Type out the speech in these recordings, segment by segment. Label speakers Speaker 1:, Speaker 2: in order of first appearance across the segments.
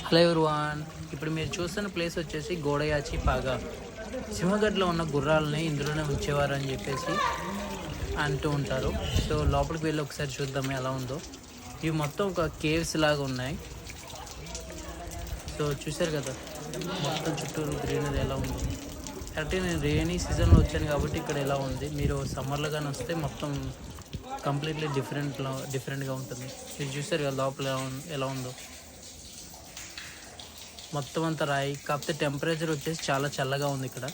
Speaker 1: Hello everyone, ఇప్పుడు మీరు చూస్తున్న ప్లేస్ వచ్చేసి గోడయాచి పాగా. సింహగడ్లో ఉన్న గుర్రాలని ఇందులోనే ఉంచేవారు అని చెప్పేసి అంటూ ఉంటారు. సో లోపలికి వెళ్ళి ఒకసారి చూద్దాం ఎలా ఉందో. ఇవి మొత్తం ఒక కేవ్స్ లాగా ఉన్నాయి. సో చూశారు కదా మొత్తం చుట్టూరు గ్రీనరీ ఎలా ఉందో. కరెక్ట్గా నేను రెయినీ సీజన్లో వచ్చాను కాబట్టి ఇక్కడ ఎలా ఉంది. మీరు సమ్మర్లో కానీ వస్తే మొత్తం కంప్లీట్లీ డిఫరెంట్గా ఉంటుంది. మీరు చూశారు కదా లోపల ఎలా ఉందో. మొత్తం అంతా రాయి, కాకపోతే టెంపరేచర్ వచ్చేసి చాలా చల్లగా ఉంది ఇక్కడ.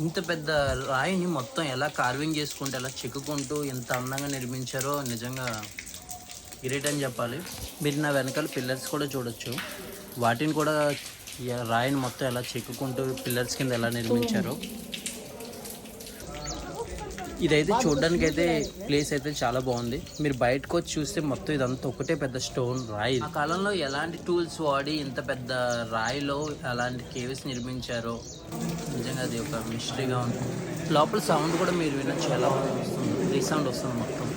Speaker 1: ఇంత పెద్ద రాయిని మొత్తం ఎలా కార్వింగ్ చేసుకుంటూ ఎలా చెక్కుకుంటూ ఎంత అందంగా నిర్మించారో నిజంగా గ్రేట్ అని చెప్పాలి. మీరు నా వెనకాల పిల్లర్స్ కూడా చూడొచ్చు. వాటిని కూడా రాయిని మొత్తం ఎలా చెక్కుకుంటూ పిల్లర్స్ కింద ఎలా నిర్మించారో. ఇదైతే చూడడానికి అయితే ప్లేస్ అయితే చాలా బాగుంది. మీరు బయటకు వచ్చి చూస్తే మొత్తం ఇదంతా ఒకటే పెద్ద స్టోన్ రాయి. ఆ కాలంలో ఎలాంటి టూల్స్ వాడి ఇంత పెద్ద రాయిలో అలాంటి కేవ్స్ నిర్మించారో నిజంగా అది ఒక మిస్టరీగా ఉంది. లోపల సౌండ్ కూడా మీరు వినొచ్చు, ఎలా వస్తుంది, రీసౌండ్ వస్తుంది మొత్తం.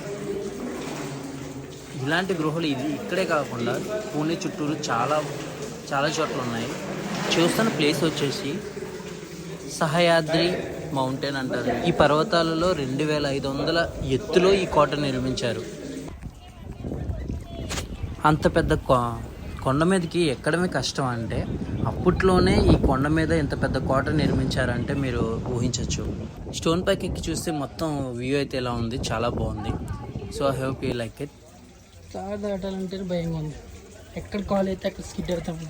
Speaker 1: ఇలాంటి గృహలు ఇక్కడే కాకుండా పూణే చుట్టూరు చాలా చోట్ల ఉన్నాయి. చూస్తున్న ప్లేస్ వచ్చేసి సహయాద్రి మౌంటైన్ అంటారు. ఈ పర్వతాలలో 2500 ఎత్తులో ఈ కోట నిర్మించారు. అంత పెద్ద కొండ మీదకి ఎక్కడమే కష్టం అంటే అప్పట్లోనే ఈ కొండ మీద ఇంత పెద్ద కోట నిర్మించారంటే మీరు ఊహించవచ్చు. స్టోన్ పైకి ఎక్కి చూస్తే మొత్తం వ్యూ అయితే ఎలా ఉంది, చాలా బాగుంది. So I hope you like it.
Speaker 2: తాడు దాటాలంటే భయంగా ఉంది. ఎక్కడ కాల్ అయితే అక్కడ స్కిడ్ అవుతాం.